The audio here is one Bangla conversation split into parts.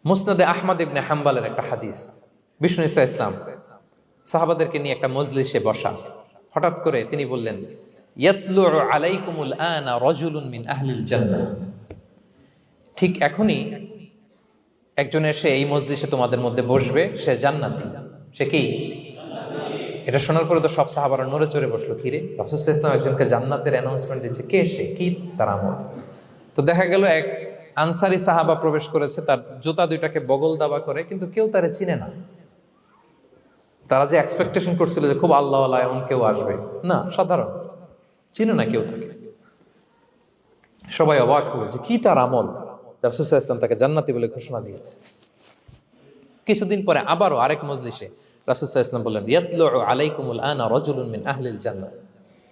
মুসনাদে আহমদ ইবনে হাম্বালের একটা হাদিস, বিষ্ণু ইসা ইসলাম সাহাবাদেরকে নিয়ে একটা মজলিসে বসা। হঠাৎ করে তিনি বললেন, ইয়াতলু আলাইকুমুল আনা রাজুলুন মিন আহলিল জান্নাহ। ঠিক এখনই একজন এসে এই মজলিসে তোমাদের মধ্যে বসবে, সে জান্নাতি। সে কি? এটা শোনার পরে তো সব সাহাবারা নড়ে চড়ে বসলো। কিরে, রাসূল সাল্লাল্লাহু আলাইহি ওয়াসাল্লাম একজনকে জান্নাতের অ্যানাউন্সমেন্ট দিচ্ছে, কে সে, কি তার আমল? তো দেখা গেল এক আনসারি সাহাবা প্রবেশ করেছে, তার জুতা দুইটাকে বগল দাবা করে, কিন্তু কেউ তারে চিনে না। তারা যে এক্সপেকটেশন করছিল যে খুব আল্লাহওয়ালা এমন কেউ আসবে, না, সাধারণ, চিনে না কেউ তাকে। সবাই অবাক হলো যে কি তার আমল, রাসূল সাল্লাল্লাহু আলাইহি ওয়াসাল্লাম তাকে জান্নাতি বলে ঘোষণা দিয়েছে। কিছুদিন পরে আবারও আরেক মজলিসে রাসূল সাল্লাল্লাহু আলাইহি ওয়াসাল্লাম বললেন, ইয়াতলু আলাইকুমুল আনা রাজুলুন মিন আহলিল জান্নাহ।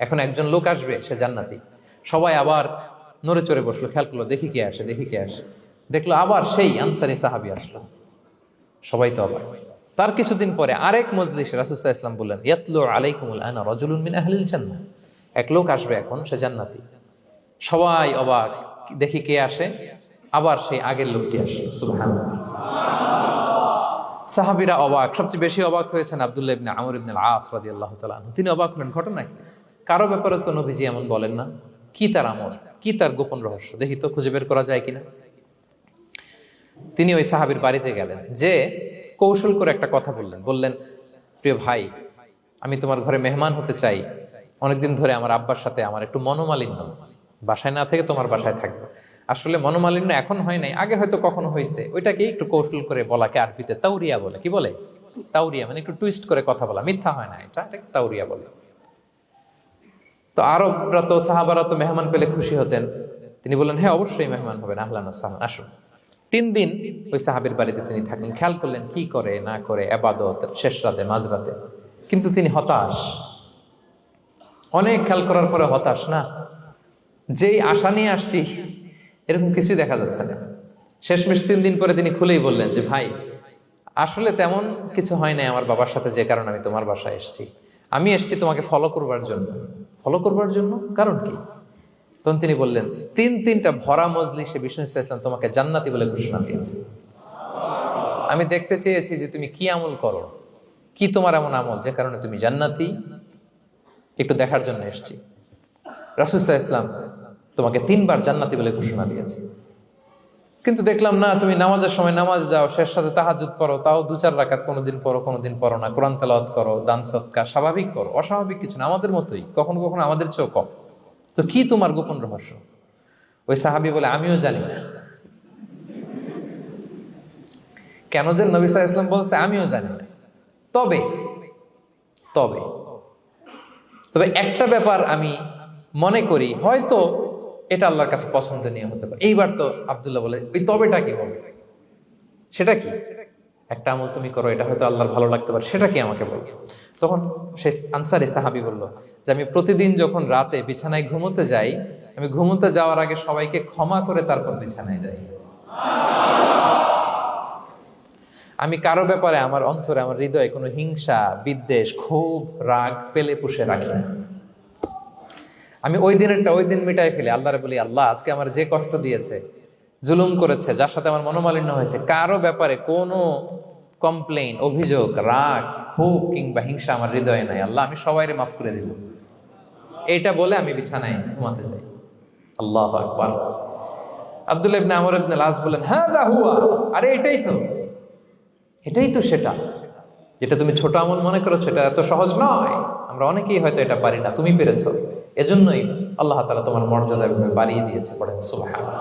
এখন একজন লোক আসবে, সে জান্নাতি। সবাই আবার নড়ে চড়ে বসলো, খেয়াল করলো, দেখি কে আসে, দেখি কে আসে। দেখলো আবার সেই আনসারী সাহাবী আসলো। সবাই তো অবাক। তার কিছুদিন পরে আরেক মজলিসে রাসূল সাল্লাল্লাহু আলাইহি ওয়াসাল্লাম বললেন, ইয়াতলু আলাইকুমুল আনা রাজুলুন মিন আহলিল জান্নাহ। এক লোক আসবে এখন, সে জান্নাতি। সবাই অবাক, দেখি কে আসে। আবার সেই আগের লোকটি আসে। সুবহানাল্লাহ। সাহাবীরা অবাক। সবচেয়ে বেশি অবাক হয়েছেন আব্দুল্লাহ ইবনে আমর ইবনে আল-আস রাদিয়াল্লাহু তাআলা আনহু। তিনি অবাক হলেন, ঘটনা কি? কারো ব্যাপারে তো নবীজি এমন বলেন না। কি তার আমল, কি তার গোপন রহস্য, দেখি তো খুঁজে বের করা যায় কিনা। তিনি ওই সাহাবীর বাড়িতে গেলেন, যে কৌশল করে একটা কথা বললেন, প্রিয় ভাই, আমি তোমার ঘরে মেহমান হতে চাই। অনেকদিন ধরে আমার আব্বার সাথে আমার একটু মনোমালিন্য, বাসায় না থেকে তোমার বাসায় থাকবো। আসলে মনোমালিন্য এখন হয় নাই, আগে হয়তো কখনো হয়েছে। ওইটাকে একটু কৌশল করে বলাকে আরবিতে তাউরিয়া বলে। কি বলে? তাউরিয়া, মানে একটু টুইস্ট করে কথা বলা, মিথ্যা হয় না, এটা তাউরিয়া বলে। তো আরবরা তো, সাহাবারা তো মেহমান পেলে খুশি হতেন। তিনি বললেন, হ্যাঁ অবশ্যই মেহমান হবেন, আহলান ওয়া সাহলান, আসুন। 3 দিন ওই সাহাবীর বাড়িতে তিনি থাকলেন। খেয়াল করলেন কি করে না করে, ইবাদত, শেষ রাতে, মাঝরাতে। কিন্তু তিনি হতাশ, অনেক খেয়াল করার পরে হতাশ। না, যেই আশা নিয়ে আসছি এরকম কিছুই দেখা যাচ্ছে না। শেষমেশ 3 দিন পরে তিনি খুলেই বললেন যে, ভাই আসলে তেমন কিছু হয় নাই আমার বাবার সাথে, যে কারণে আমি তোমার বাসায় এসেছি। আমি এসেছি তোমাকে ফলো করবার জন্য। ফলো করবার জন্য? কারণ কি? তখন তিনি বললেন, 3টা ভরা মজলিসে বিষ্ণু সাল্লাল্লাহু আলাইহি ওয়াসাল্লাম তোমাকে জান্নাতি বলে ঘোষণা দিয়েছে। আমি দেখতে চেয়েছি যে তুমি কি আমল করো, কি তোমার এমন আমল যে কারণে তুমি জান্নাতি, একটু দেখার জন্য এসেছি। রাসূল সাল্লাল্লাহু আলাইহি ওয়াসাল্লাম তোমাকে 3 বার জান্নাতি বলে ঘোষণা দিয়েছে, কিন্তু দেখলাম না, তুমি নামাজের সময় নামাজ যাও, শেষ সাথে তাহাজ্জুদ পড়ো, তাও 2-4 রাকাত, কোনোদিন পড়ো কোনোদিন পড়ো না, কোরআন তেলাওয়াত করো, দান সদকা, স্বাভাবিক করো, অস্বাভাবিক কিছু না, আমাদের মতোই, কখনো কখনো আমাদের চেয়েও কম। তো কি তোমার গোপন রহস্য? ওই সাহাবী বলে, আমিও জানি না। কেন যে নবী সাল্লাল্লাহু আলাইহি ওয়াসাল্লাম বলছে আমিও জানি না। তবে তবে তবে একটা ব্যাপার আমি মনে করি, হয়তো এটা আল্লাহর কাছে পছন্দনীয় হতে পারে। এইবার তো আব্দুল্লাহ বলে, ওই তবেটা কি বলবে? সেটা কি? একটা আমল তুমি করো, এটা হয়তো আল্লাহর ভালো লাগতে পারে, সেটা কি আমাকে বলবে? তখন সেই আনসারী সাহাবী বলল যে, আমি প্রতিদিন যখন রাতে বিছানায় ঘুমোতে যাই, আমি ঘুমোতে যাওয়ার আগে সবাইকে ক্ষমা করে তারপর বিছানায় যাই। আমি কারো ব্যাপারে আমার অন্তরে, আমার হৃদয়ে কোনো হিংসা, বিদ্বেষ, ক্ষোভ, রাগ পেলে পুষে রাখি না। আমি ওই দিনেরটা ওই দিন মিটাই ফেলি। আল্লাহরে বলি, আল্লাহ আজকে আমার যে কষ্ট দিয়েছে, জুলুম করেছে, যার সাথে আমার মনোমালিন্য হয়েছে, কারো ব্যাপারে কোনো কমপ্লেইন, অভিযোগ, রাগ, ক্ষোভ কিংবা হিংসা আমার হৃদয়ে নাই। আল্লাহ আমি সবাইরে মাফ করে দিব। এইটা বলে আমি বিছানায় ঘুমাতে যাই। আল্লাহু আকবার। আব্দুল্লাহ ইবনে আমর ইবনে আল-আস বলেন, হাদা হুয়া, আরে এটাই তো সেটা যেটা তুমি ছোট আমল মনে করো, সেটা এত সহজ নয়। আমরা অনেকেই হয়তো এটা পারি না, তুমি পেরেছো। এজন্যই আল্লাহ তাআলা তোমার মর্যাদা বাড়িয়ে দিয়েছে। পড়েন সুবহানাল্লাহ।